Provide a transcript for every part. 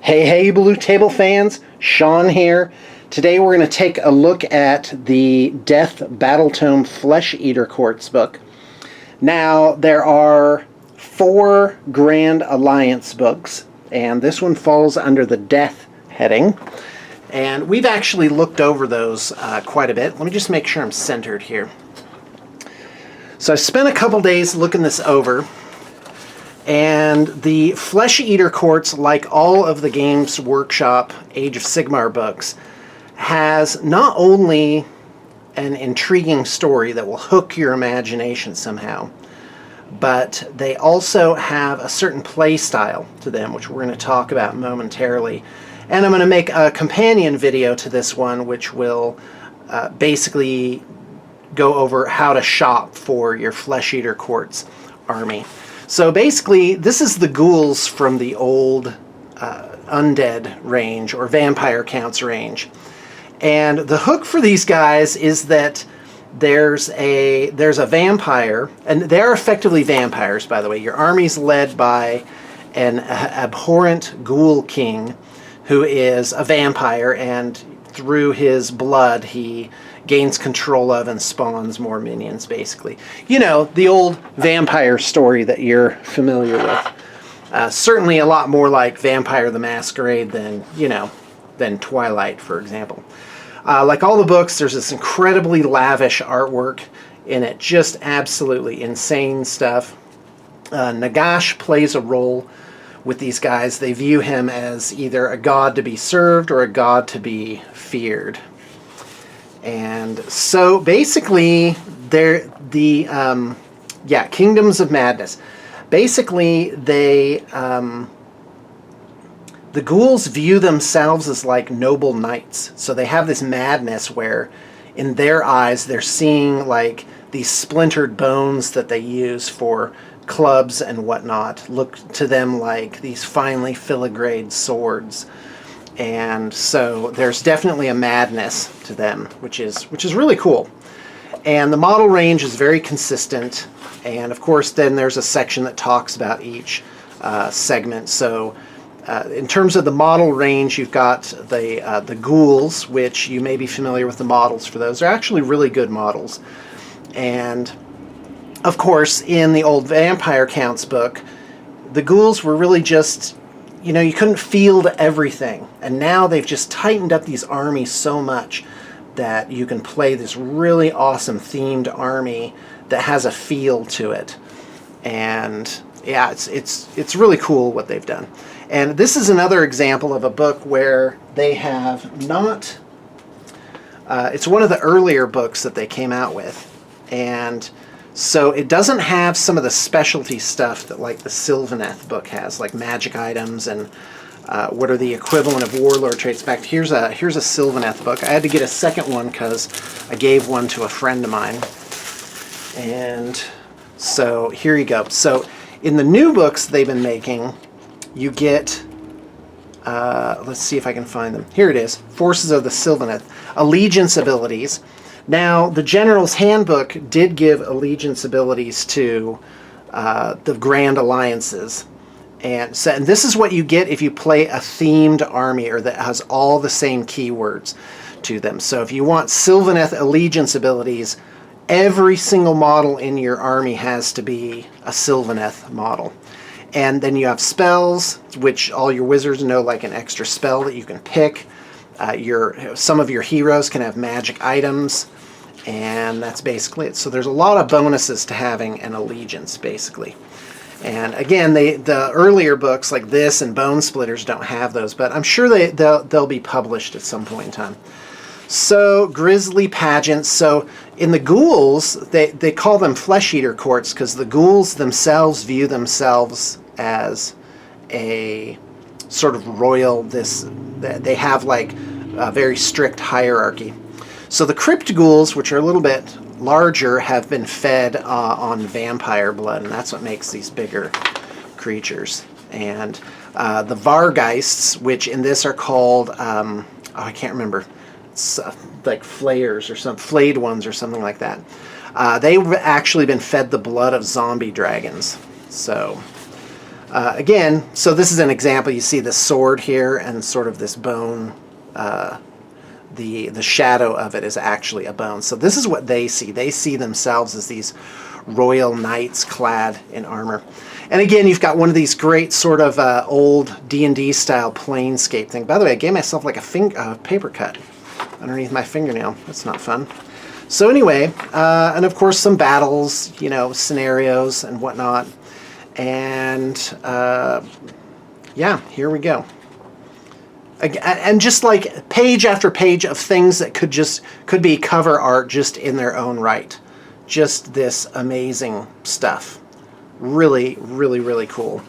Hey, Blue Table fans, Shawn here. Today we're going to take a look at the Death Battletome Flesh Eater Quartz book. Now, there are 4 Grand Alliance books, and this one falls under the Death heading. And we've actually looked over those quite a bit. Let me just make sure I'm centered here. So I spent a couple days looking this over. And the Flesh Eater Quartz, like all of the Games Workshop Age of Sigmar books, has not only an intriguing story that will hook your imagination somehow, but they also have a certain play style to them, which we're going to talk about momentarily. And I'm going to make a companion video to this one, which will basically go over how to shop for your Flesh Eater Quartz army. So basically, this is the ghouls from the old undead range, or vampire counts range. And the hook for these guys is that there's a vampire, and they're effectively vampires, by the way. Your army's led by an abhorrent ghoul king who is a vampire, and through his blood he gains control of and spawns more minions, basically. You know, the old vampire story that you're familiar with. Certainly a lot more like Vampire the Masquerade than Twilight, for example. Like all the books, there's this incredibly lavish artwork in it, just absolutely insane stuff. Nagash plays a role with these guys. They view him as either a god to be served or a god to be feared. And so basically, they're the Kingdoms of Madness. Basically, the ghouls view themselves as like noble knights. So they have this madness where, in their eyes, they're seeing like these splintered bones that they use for clubs and whatnot look to them like these finely filigreed swords. And so there's definitely a madness to them, which is really cool. And the model range is very consistent. And of course, then there's a section that talks about each segment. So in terms of the model range, you've got the ghouls, which you may be familiar with the models for those. They're actually really good models. And of course, in the old Vampire Counts book, the ghouls were really just, you know, you couldn't field everything. And now they've just tightened up these armies so much that you can play this really awesome themed army that has a feel to it. And yeah, it's really cool what they've done. And this is another example of a book where they have not, it's one of the earlier books that they came out with. And so it doesn't have some of the specialty stuff that like the Sylvaneth book has, like magic items and what are the equivalent of warlord traits. In fact, here's a Sylvaneth book. I had to get a second one because I gave one to a friend of mine. And so here you go. So in the new books they've been making, you get, let's see if I can find them. Here it is, Forces of the Sylvaneth, allegiance abilities. Now, the General's Handbook did give allegiance abilities to the Grand Alliances. And this is what you get if you play a themed army or that has all the same keywords to them. So if you want Sylvaneth allegiance abilities, every single model in your army has to be a Sylvaneth model. And then you have spells, which all your wizards know, like an extra spell that you can pick. Some of your heroes can have magic items. And that's basically it. So there's a lot of bonuses to having an allegiance, basically. And again, the earlier books like this and Bone Splitters don't have those, but I'm sure they'll be published at some point in time. So Grisly Pageants. So in the ghouls, they call them Flesh Eater Courts because the ghouls themselves view themselves as a sort of royal. They have like a very strict hierarchy. So the Crypt Ghouls, which are a little bit larger, have been fed on vampire blood, and that's what makes these bigger creatures. And the Vargeists, which in this are called, I can't remember, it's like Flayers or some Flayed Ones or something like that. They've actually been fed the blood of zombie dragons. So Again, so this is an example. You see the sword here and sort of this bone. The shadow of it is actually a bone. So this is what they see. They see themselves as these royal knights clad in armor. And again, you've got one of these great sort of old D&D style planescape thing. By the way, I gave myself like a paper cut underneath my fingernail. That's not fun. So anyway, and of course some battles, you know, scenarios and whatnot. And yeah, here we go. And just like page after page of things that could be cover art just in their own right. Just this amazing stuff. Really, really, really cool.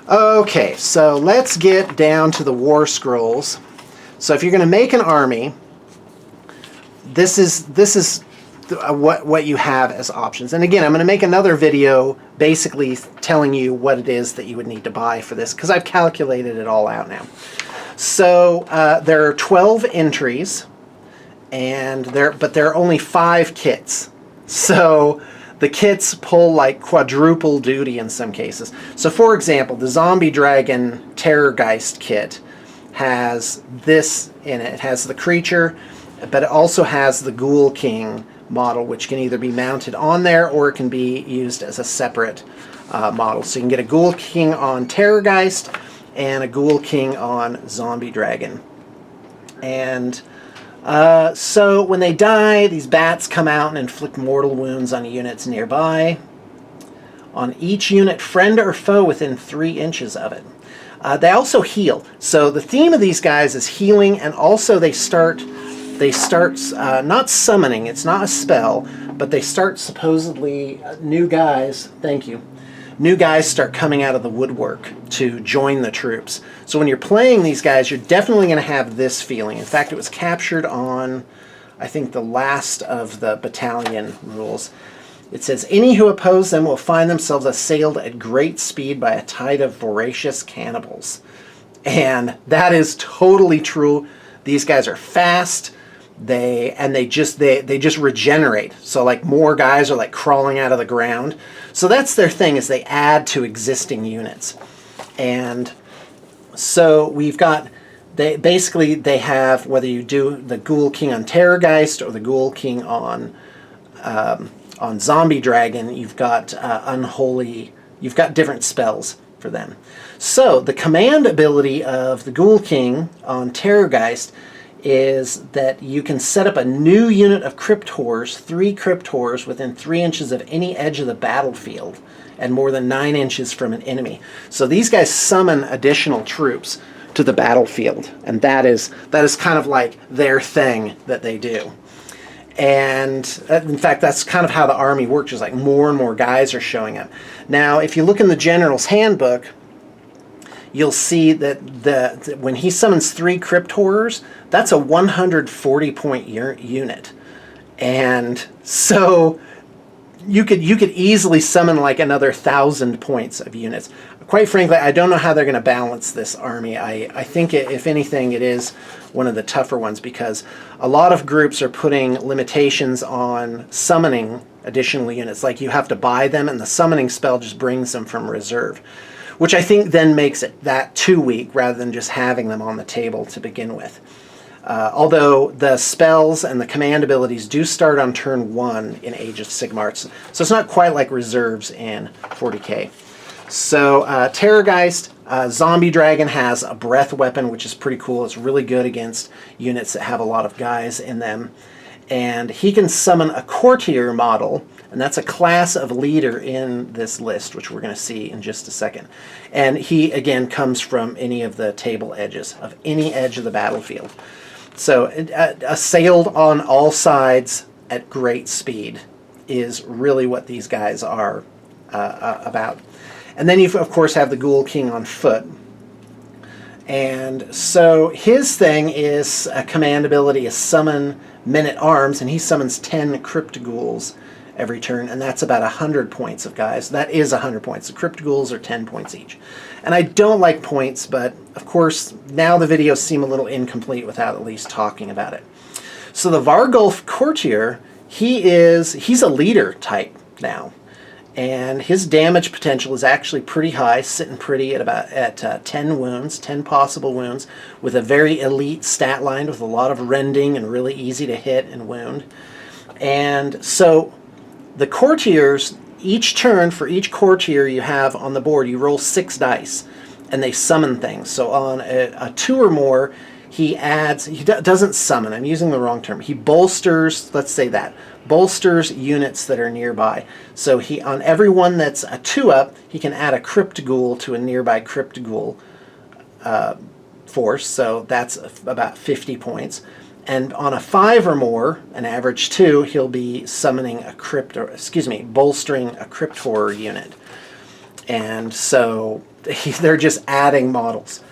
Okay, so let's get down to the War Scrolls. So if you're going to make an army, this is what you have as options. And again, I'm going to make another video basically telling you what it is that you would need to buy for this, because I've calculated it all out now. So there are 12 entries, and but there are only 5 kits. So the kits pull like quadruple duty in some cases. So for example, the Zombie Dragon Terrorgeist kit has this in it. It has the creature, but it also has the Ghoul King model, which can either be mounted on there or it can be used as a separate model. So you can get a Ghoul King on Terrorgeist and a Ghoul King on Zombie Dragon. And so when they die, these bats come out and inflict mortal wounds on units nearby. On each unit, friend or foe within 3 inches of it. They also heal. So the theme of these guys is healing, and also they start not summoning, it's not a spell, but they start supposedly, new guys, thank you, new guys start coming out of the woodwork to join the troops. So when you're playing these guys, you're definitely going to have this feeling. In fact, it was captured on, I think, the last of the battalion rules. It says, any who oppose them will find themselves assailed at great speed by a tide of voracious cannibals. And that is totally true. These guys are fast. They just regenerate. So like more guys are like crawling out of the ground. So that's their thing, is they add to existing units. And so we've got, they have, whether you do the Ghoul King on Terrorgeist or the Ghoul King on Zombie Dragon, you've got Unholy, you've got different spells for them. So the command ability of the Ghoul King on Terrorgeist is that you can set up a new unit of Cryptors, 3 Cryptors, within 3 inches of any edge of the battlefield and more than 9 inches from an enemy. So these guys summon additional troops to the battlefield, and that is kind of like their thing that they do. And in fact, that's kind of how the army works, is like more and more guys are showing up. Now, if you look in the General's Handbook, you'll see that when he summons 3 Crypt Horrors, that's a 140-point unit. And so you could easily summon like another 1,000 points of units. Quite frankly, I don't know how they're going to balance this army. I think, if anything, it is one of the tougher ones, because a lot of groups are putting limitations on summoning additional units. Like you have to buy them, and the summoning spell just brings them from reserve, which I think then makes it that too weak rather than just having them on the table to begin with. Although the spells and the command abilities do start on turn 1 in Age of Sigmar, so it's not quite like reserves in 40k. So Terrorgeist, Zombie Dragon has a breath weapon, which is pretty cool. It's really good against units that have a lot of guys in them. And he can summon a Courtier model, and that's a class of leader in this list, which we're going to see in just a second. And he, again, comes from any of the table edges, of any edge of the battlefield. So assailed on all sides at great speed is really what these guys are about. And then you, of course, have the Ghoul King on foot. And so his thing is a command ability is summon men-at-arms, and he summons 10 Crypt Ghouls every turn, and that's about 100 points of guys. That is 100 points. The Crypt Ghouls are 10 points each. And I don't like points, but of course, now the videos seem a little incomplete without at least talking about it. So the Vargulf Courtier, he's a leader type now. And his damage potential is actually pretty high, sitting pretty at 10 wounds, 10 possible wounds, with a very elite stat line with a lot of rending and really easy to hit and wound. And so the courtiers, each turn for each courtier you have on the board, you roll 6 dice, and they summon things. So on a 2 or more, he doesn't summon, I'm using the wrong term. He bolsters, let's say that, bolsters units that are nearby. So on every one that's a 2-up, he can add a Crypt Ghoul to a nearby Crypt Ghoul force, so that's about 50 points. And on a 5 or more, an average 2, he'll be summoning bolstering a Crypt Horror unit. And so they're just adding models.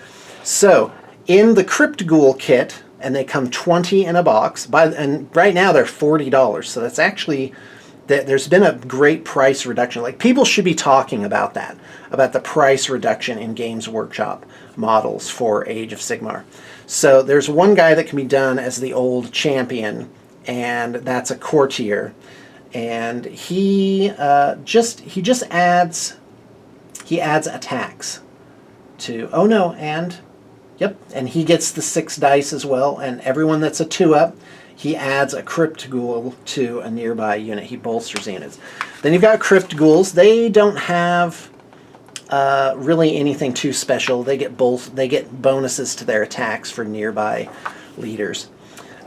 So in the Crypt Ghoul kit, and they come 20 in a box, and right now they're $40, so that's actually, there's been a great price reduction. Like, people should be talking about that, about the price reduction in Games Workshop models for Age of Sigmar. So there's one guy that can be done as the old champion, and that's a courtier, and he just adds attacks to, oh no, and yep, and he gets the 6 dice as well, and everyone that's a 2-up, he adds a Crypt Ghoul to a nearby unit. He bolsters units. Then you've got Crypt Ghouls. They don't have really anything too special. They get bonuses to their attacks for nearby leaders.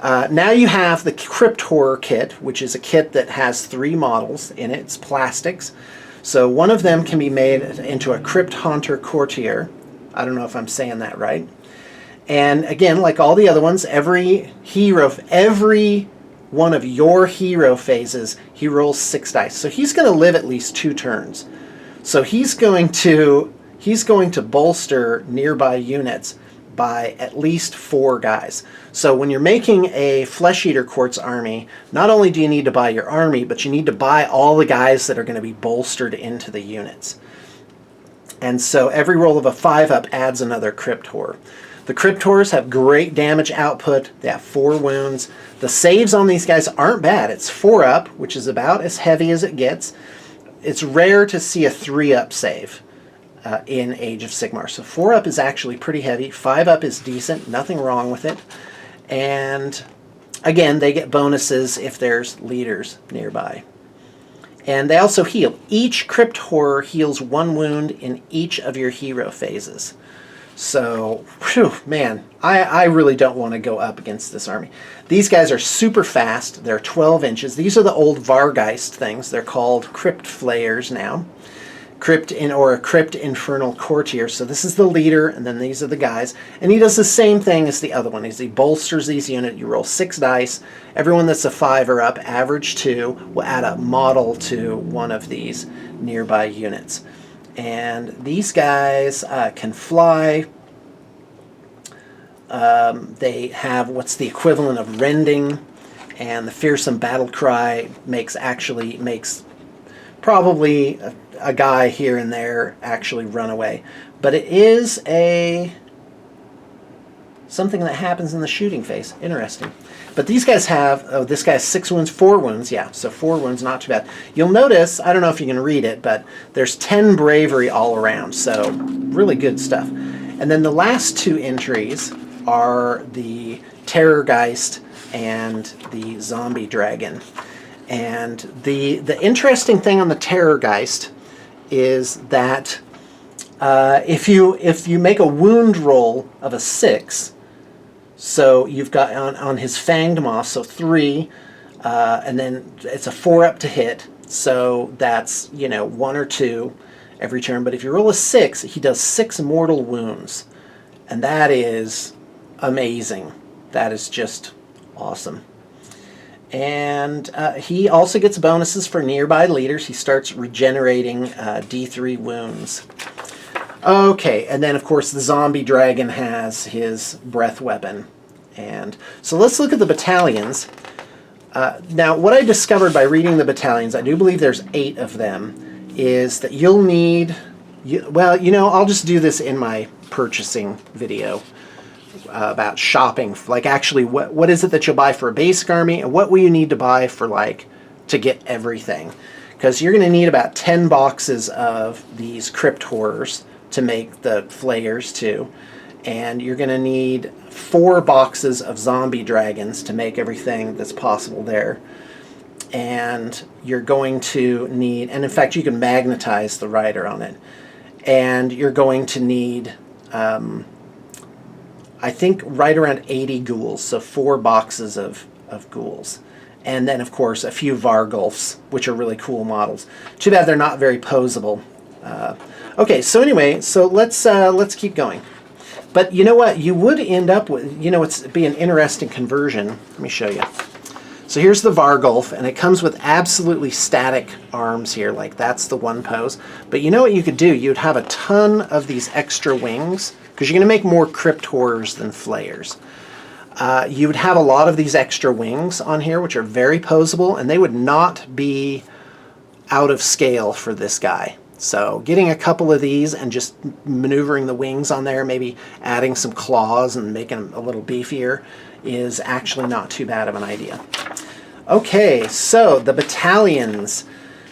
Now you have the Crypt Horror kit, which is a kit that has 3 models in it. It's plastics. So one of them can be made into a Crypt Haunter Courtier. I don't know if I'm saying that right. And again, like all the other ones, every one of your hero phases, he rolls 6 dice. So he's going to live at least 2 turns. So he's going to bolster nearby units by at least 4 guys. So when you're making a Flesh Eater Quartz army, not only do you need to buy your army, but you need to buy all the guys that are going to be bolstered into the units. And so every roll of a 5-up adds another Crypt Horror. The Crypt Horrors have great damage output. They have 4 wounds. The saves on these guys aren't bad. It's 4-up, which is about as heavy as it gets. It's rare to see a 3-up save in Age of Sigmar. So 4-up is actually pretty heavy. 5-up is decent. Nothing wrong with it. And again, they get bonuses if there's leaders nearby. And they also heal. Each Crypt Horror heals 1 wound in each of your hero phases. So, whew, man, I really don't want to go up against this army. These guys are super fast. They're 12 inches. These are the old Vargeist things. They're called Crypt Flayers now. Or a Crypt Infernal Courtier. So this is the leader, and then these are the guys. And he does the same thing as the other one. He bolsters these units. You roll 6 dice. Everyone that's a 5 or up, average 2, will add a model to one of these nearby units. And these guys can fly. They have what's the equivalent of rending, and the fearsome battle cry makes probably a guy here and there actually run away. But it is something that happens in the shooting phase. Interesting. But these guys have, this guy has 6 wounds, 4 wounds, yeah, so 4 wounds, not too bad. You'll notice, I don't know if you can read it, but there's 10 bravery all around, so really good stuff. And then the last 2 entries are the Terrorgeist and the Zombie Dragon. And the interesting thing on the Terrorgeist is that if you make a wound roll of a 6, so you've got on his Fanged Moth, so 3, and then it's a 4-up to hit, so that's 1 or 2 every turn. But if you roll a 6, he does 6 mortal wounds, and that is amazing. That is just awesome. And he also gets bonuses for nearby leaders. He starts regenerating D3 wounds. Okay, and then of course the Zombie Dragon has his breath weapon. And so let's look at the battalions. Now what I discovered by reading the battalions, I do believe there's 8 of them, is that you'll need, I'll just do this in my purchasing video about shopping. Like actually what is it that you'll buy for a basic army, and what will you need to buy for to get everything. because you're going to need about 10 boxes of these crypt horrors to make the flayers too. And you're going to need 4 boxes of zombie dragons to make everything that's possible there. And you're going to need, and in fact you can magnetize the rider on it. And you're going to need, I think, right around 80 ghouls, so 4 boxes of ghouls. And then, of course, a few Vargulfs, which are really cool models. Too bad they're not very posable. Okay, so anyway, so let's keep going. But you know what? You would end up with, it'd be an interesting conversion. Let me show you. So here's the Vargulf, and it comes with absolutely static arms here, like that's the one pose. But you know what you could do? You'd have a ton of these extra wings, because you're going to make more crypt horrors than flayers. You would have a lot of these extra wings on here, which are very posable, and they would not be out of scale for this guy. So getting a couple of these and just maneuvering the wings on there, maybe adding some claws and making them a little beefier, is actually not too bad of an idea. Okay, so the battalions.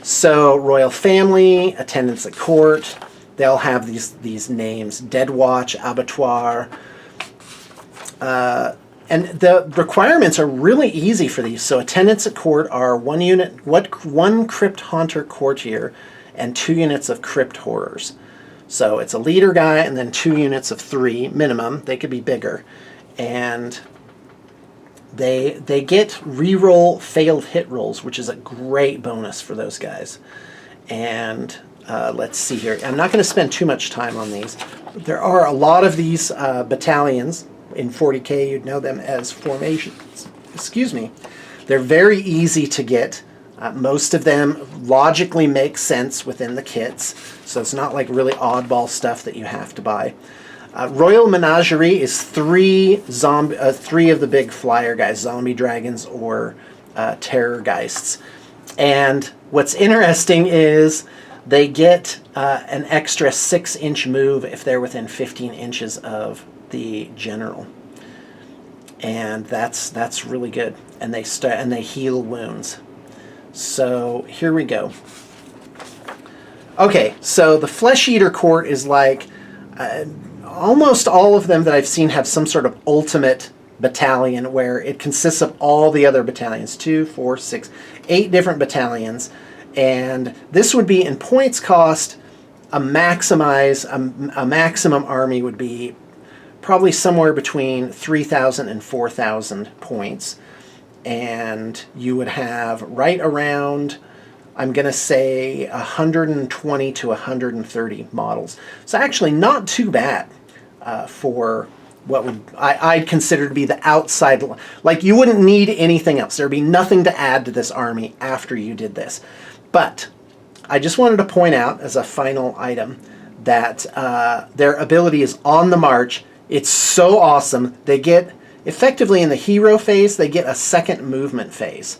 So royal family, attendants at court, they'll have these names: Dead Watch, Abattoir. And the requirements are really easy for these. So attendants at court are 1 unit, one crypt haunter courtier, and 2 units of crypt horrors. So it's a leader guy and then 2 units of 3 minimum. They could be bigger. And they get reroll failed hit rolls, which is a great bonus for those guys. And let's see here. I'm not going to spend too much time on these. There are a lot of these battalions. In 40K, you'd know them as formations. Excuse me. They're very easy to get. Most of them logically make sense within the kits, so it's not like really oddball stuff that you have to buy. Royal Menagerie is 3 of the big flyer guys, zombie dragons or terrorgeists. And what's interesting is they get an extra 6-inch move if they're within 15 inches of the general, and that's really good. And they heal wounds. So here we go. Okay, so the Flesh Eater Court is like almost all of them that I've seen have some sort of ultimate battalion where it consists of all the other battalions, 2, 4, 6, 8 different battalions, and this would be in points cost. A maximum army would be probably somewhere between 3,000 and 4,000 points. And you would have right around, I'm going to say, 120 to 130 models. So actually not too bad for what I'd consider to be the outside. Like, you wouldn't need anything else. There'd be nothing to add to this army after you did this. But I just wanted to point out as a final item that their ability is On the March. It's so awesome. They get, effectively in the hero phase, they get a second movement phase.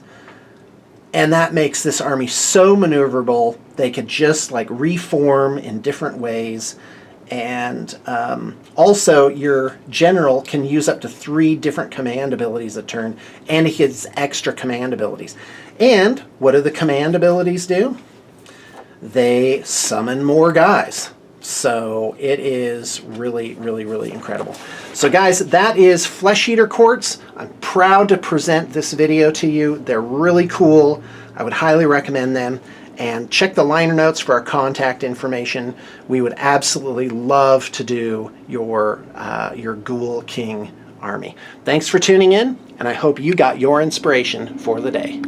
And that makes this army so maneuverable. They could just like reform in different ways. And also your general can use up to 3 different command abilities a turn, and he gets extra command abilities. And what do the command abilities do? They summon more guys. So it is really, really, really incredible. So guys, that is Flesh Eater Courts. I'm proud to present this video to you. They're really cool. I would highly recommend them. And check the liner notes for our contact information. We would absolutely love to do your Ghoul King army. Thanks for tuning in, and I hope you got your inspiration for the day.